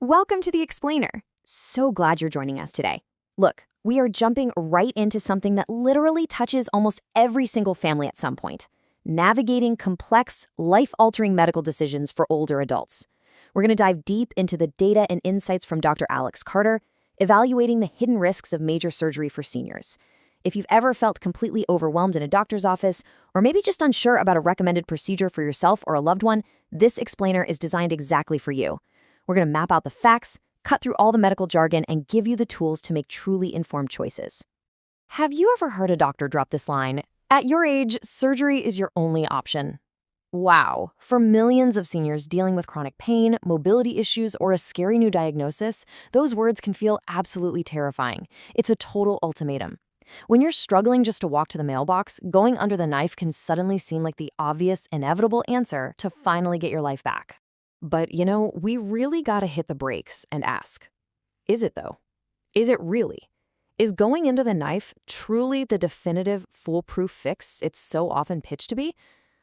Welcome to The Explainer. So glad you're joining us today. Look, we are jumping right into something that literally touches almost every single family at some point: navigating complex, life-altering medical decisions for older adults. We're going to dive deep into the data and insights from Dr. Alex Carter, evaluating the hidden risks of major surgery for seniors. If you've ever felt completely overwhelmed in a doctor's office, or maybe just unsure about a recommended procedure for yourself or a loved one, this explainer is designed exactly for you. We're going to map out the facts, cut through all the medical jargon, and give you the tools to make truly informed choices. Have you ever heard a doctor drop this line? At your age, surgery is your only option. Wow. For millions of seniors dealing with chronic pain, mobility issues, or a scary new diagnosis, those words can feel absolutely terrifying. It's a total ultimatum. When you're struggling just to walk to the mailbox, going under the knife can suddenly seem like the obvious, inevitable answer to finally get your life back. But, we really gotta hit the brakes and ask, is it though? Is it really? Is going into the knife truly the definitive, foolproof fix it's so often pitched to be?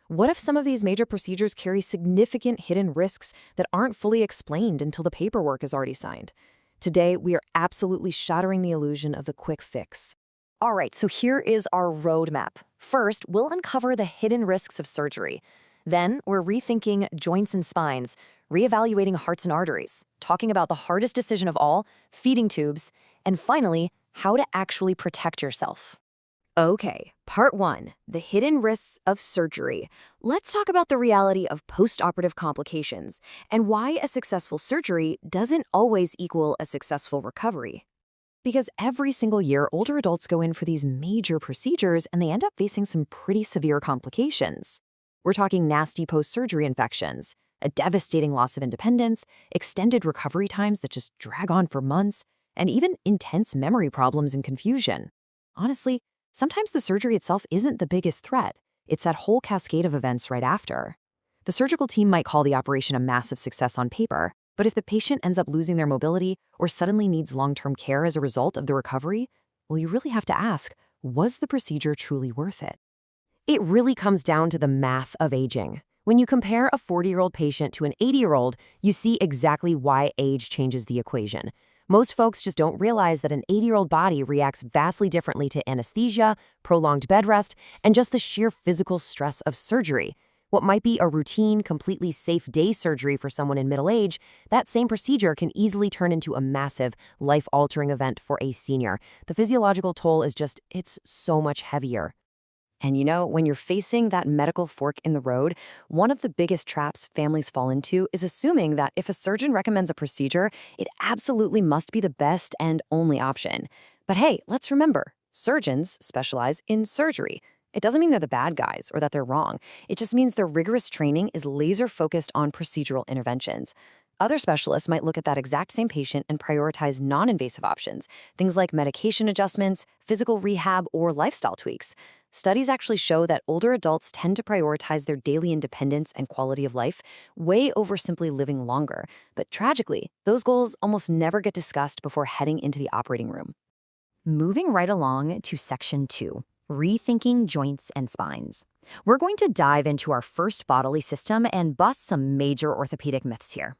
What if some of these major procedures carry significant hidden risks that aren't fully explained until the paperwork is already signed? Today, we are absolutely shattering the illusion of the quick fix. All right, so here is our roadmap. First, we'll uncover the hidden risks of surgery. Then, we're rethinking joints and spines, reevaluating hearts and arteries, talking about the hardest decision of all, feeding tubes, and finally, how to actually protect yourself. Okay, part one, the hidden risks of surgery. Let's talk about the reality of post-operative complications and why a successful surgery doesn't always equal a successful recovery. Because every single year, older adults go in for these major procedures and they end up facing some pretty severe complications. We're talking nasty post-surgery infections, a devastating loss of independence, extended recovery times that just drag on for months, and even intense memory problems and confusion. Honestly, sometimes the surgery itself isn't the biggest threat. It's that whole cascade of events right after. The surgical team might call the operation a massive success on paper, but if the patient ends up losing their mobility or suddenly needs long-term care as a result of the recovery, well, you really have to ask, was the procedure truly worth it? It really comes down to the math of aging. When you compare a 40-year-old patient to an 80-year-old, you see exactly why age changes the equation. Most folks just don't realize that an 80-year-old body reacts vastly differently to anesthesia, prolonged bed rest, and just the sheer physical stress of surgery. What might be a routine, completely safe day surgery for someone in middle age, that same procedure can easily turn into a massive, life-altering event for a senior. The physiological toll is it's so much heavier. And when you're facing that medical fork in the road, one of the biggest traps families fall into is assuming that if a surgeon recommends a procedure, it absolutely must be the best and only option. But hey, let's remember, surgeons specialize in surgery. It doesn't mean they're the bad guys or that they're wrong. It just means their rigorous training is laser-focused on procedural interventions. Other specialists might look at that exact same patient and prioritize non-invasive options, things like medication adjustments, physical rehab, or lifestyle tweaks. Studies actually show that older adults tend to prioritize their daily independence and quality of life way over simply living longer. But tragically, those goals almost never get discussed before heading into the operating room. Moving right along to Section 2. Rethinking joints and spines. We're going to dive into our first bodily system and bust some major orthopedic myths here.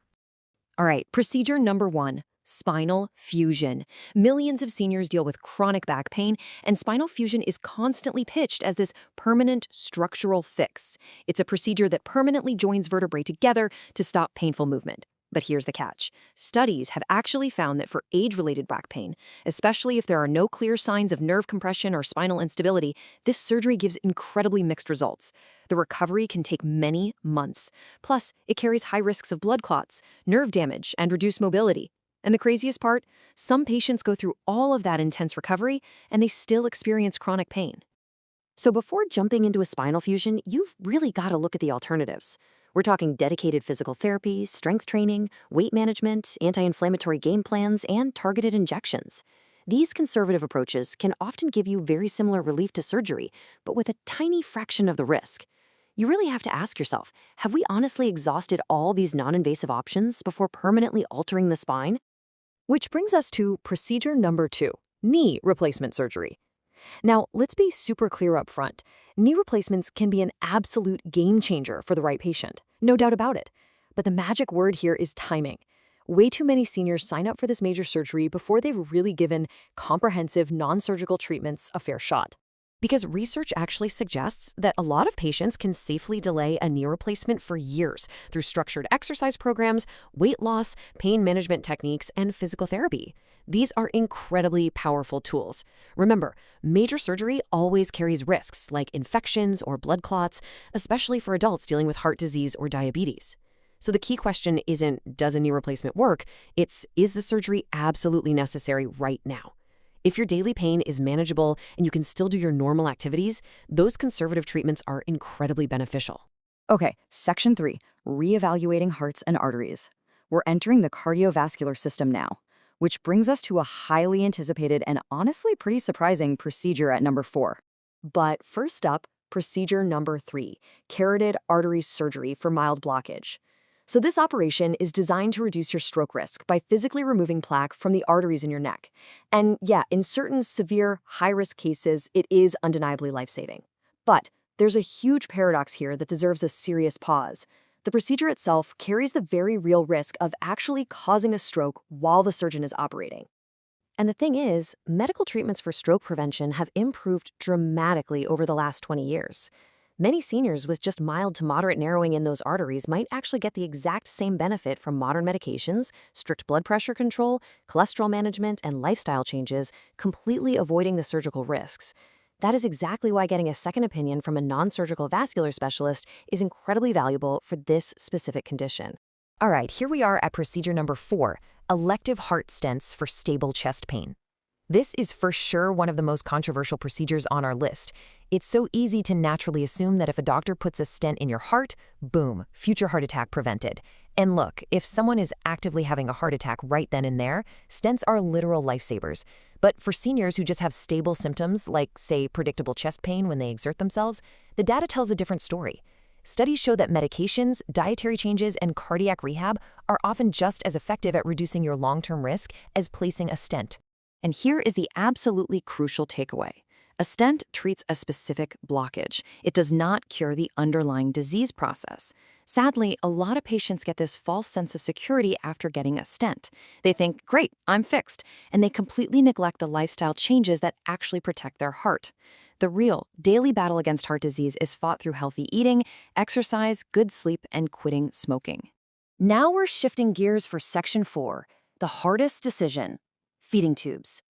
All right, procedure number 1, spinal fusion. Millions of seniors deal with chronic back pain, and spinal fusion is constantly pitched as this permanent structural fix. It's a procedure that permanently joins vertebrae together to stop painful movement. But here's the catch. Studies have actually found that for age-related back pain, especially if there are no clear signs of nerve compression or spinal instability, this surgery gives incredibly mixed results. The recovery can take many months. Plus, it carries high risks of blood clots, nerve damage, and reduced mobility. And the craziest part, some patients go through all of that intense recovery, and they still experience chronic pain. So before jumping into a spinal fusion, you've really got to look at the alternatives. We're talking dedicated physical therapy, strength training, weight management, anti-inflammatory game plans, and targeted injections. These conservative approaches can often give you very similar relief to surgery, but with a tiny fraction of the risk. You really have to ask yourself, have we honestly exhausted all these non-invasive options before permanently altering the spine? Which brings us to procedure number 2, knee replacement surgery. Now, let's be super clear up front. Knee replacements can be an absolute game changer for the right patient, no doubt about it. But the magic word here is timing. Way too many seniors sign up for this major surgery before they've really given comprehensive non-surgical treatments a fair shot. Because research actually suggests that a lot of patients can safely delay a knee replacement for years through structured exercise programs, weight loss, pain management techniques, and physical therapy. These are incredibly powerful tools. Remember, major surgery always carries risks like infections or blood clots, especially for adults dealing with heart disease or diabetes. So the key question isn't, does a knee replacement work? It's, is the surgery absolutely necessary right now? If your daily pain is manageable and you can still do your normal activities, those conservative treatments are incredibly beneficial. Okay, Section 3, reevaluating hearts and arteries. We're entering the cardiovascular system now, which brings us to a highly anticipated and honestly pretty surprising procedure at number 4. But first up, procedure number 3, carotid artery surgery for mild blockage. So this operation is designed to reduce your stroke risk by physically removing plaque from the arteries in your neck. And yeah, in certain severe, high-risk cases, it is undeniably life-saving. But there's a huge paradox here that deserves a serious pause. The procedure itself carries the very real risk of actually causing a stroke while the surgeon is operating. And the thing is, medical treatments for stroke prevention have improved dramatically over the last 20 years. Many seniors with just mild to moderate narrowing in those arteries might actually get the exact same benefit from modern medications, strict blood pressure control, cholesterol management, and lifestyle changes, completely avoiding the surgical risks. That is exactly why getting a second opinion from a non-surgical vascular specialist is incredibly valuable for this specific condition. All right, here we are at procedure number 4, elective heart stents for stable chest pain. This is for sure one of the most controversial procedures on our list. It's so easy to naturally assume that if a doctor puts a stent in your heart, boom, future heart attack prevented. And look, if someone is actively having a heart attack right then and there, stents are literal lifesavers. But for seniors who just have stable symptoms, like, say, predictable chest pain when they exert themselves, the data tells a different story. Studies show that medications, dietary changes, and cardiac rehab are often just as effective at reducing your long-term risk as placing a stent. And here is the absolutely crucial takeaway. A stent treats a specific blockage. It does not cure the underlying disease process. Sadly, a lot of patients get this false sense of security after getting a stent. They think, great, I'm fixed, and they completely neglect the lifestyle changes that actually protect their heart. The real, daily battle against heart disease is fought through healthy eating, exercise, good sleep, and quitting smoking. Now we're shifting gears for Section 4, the hardest decision: feeding tubes.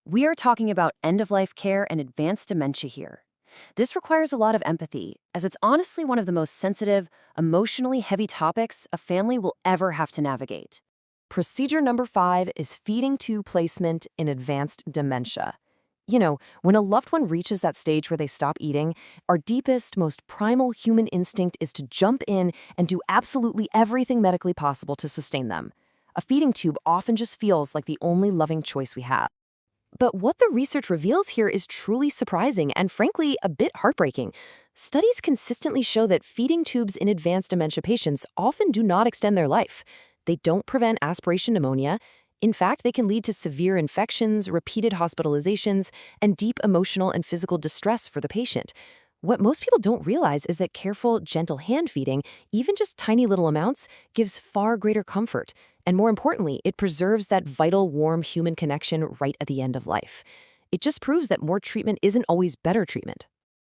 We are talking about end-of-life care and advanced dementia here. This requires a lot of empathy, as it's honestly one of the most sensitive, emotionally heavy topics a family will ever have to navigate. Procedure number 5 is feeding tube placement in advanced dementia. You know, when a loved one reaches that stage where they stop eating, our deepest, most primal human instinct is to jump in and do absolutely everything medically possible to sustain them. A feeding tube often just feels like the only loving choice we have. But what the research reveals here is truly surprising and, frankly, a bit heartbreaking. Studies consistently show that feeding tubes in advanced dementia patients often do not extend their life. They don't prevent aspiration pneumonia. In fact, they can lead to severe infections, repeated hospitalizations, and deep emotional and physical distress for the patient. What most people don't realize is that careful, gentle hand feeding, even just tiny little amounts, gives far greater comfort. And more importantly, it preserves that vital, warm human connection right at the end of life. It just proves that more treatment isn't always better treatment.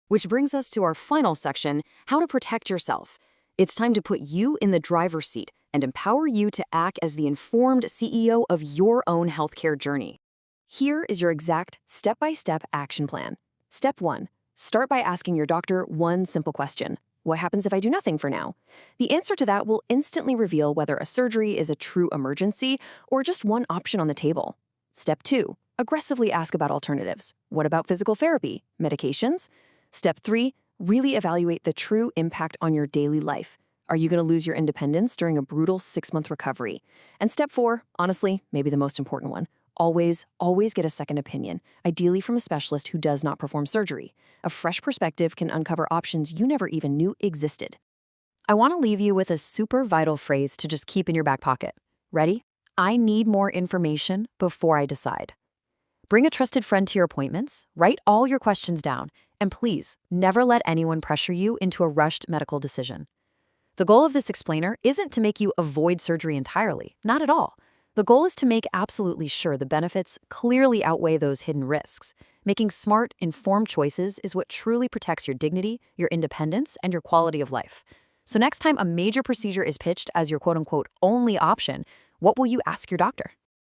Which brings us to our final section, how to protect yourself. It's time to put you in the driver's seat and empower you to act as the informed CEO of your own healthcare journey. Here is your exact step-by-step action plan. Step 1. Start by asking your doctor one simple question. What happens if I do nothing for now? The answer to that will instantly reveal whether a surgery is a true emergency or just one option on the table. Step 2. Aggressively ask about alternatives. What about physical therapy? Medications? Step 3. Really evaluate the true impact on your daily life. Are you going to lose your independence during a brutal 6-month recovery? And step 4, honestly, maybe the most important one. Always get a second opinion, ideally from a specialist who does not perform surgery. A fresh perspective can uncover options you never even knew existed. I want to leave you with a super vital phrase to just keep in your back pocket. Ready? I need more information before I decide. Bring a trusted friend to your appointments, write all your questions down, and please, never let anyone pressure you into a rushed medical decision. The goal of this explainer isn't to make you avoid surgery entirely, not at all. The goal is to make absolutely sure the benefits clearly outweigh those hidden risks. Making smart, informed choices is what truly protects your dignity, your independence, and your quality of life. So next time a major procedure is pitched as your quote-unquote only option, what will you ask your doctor?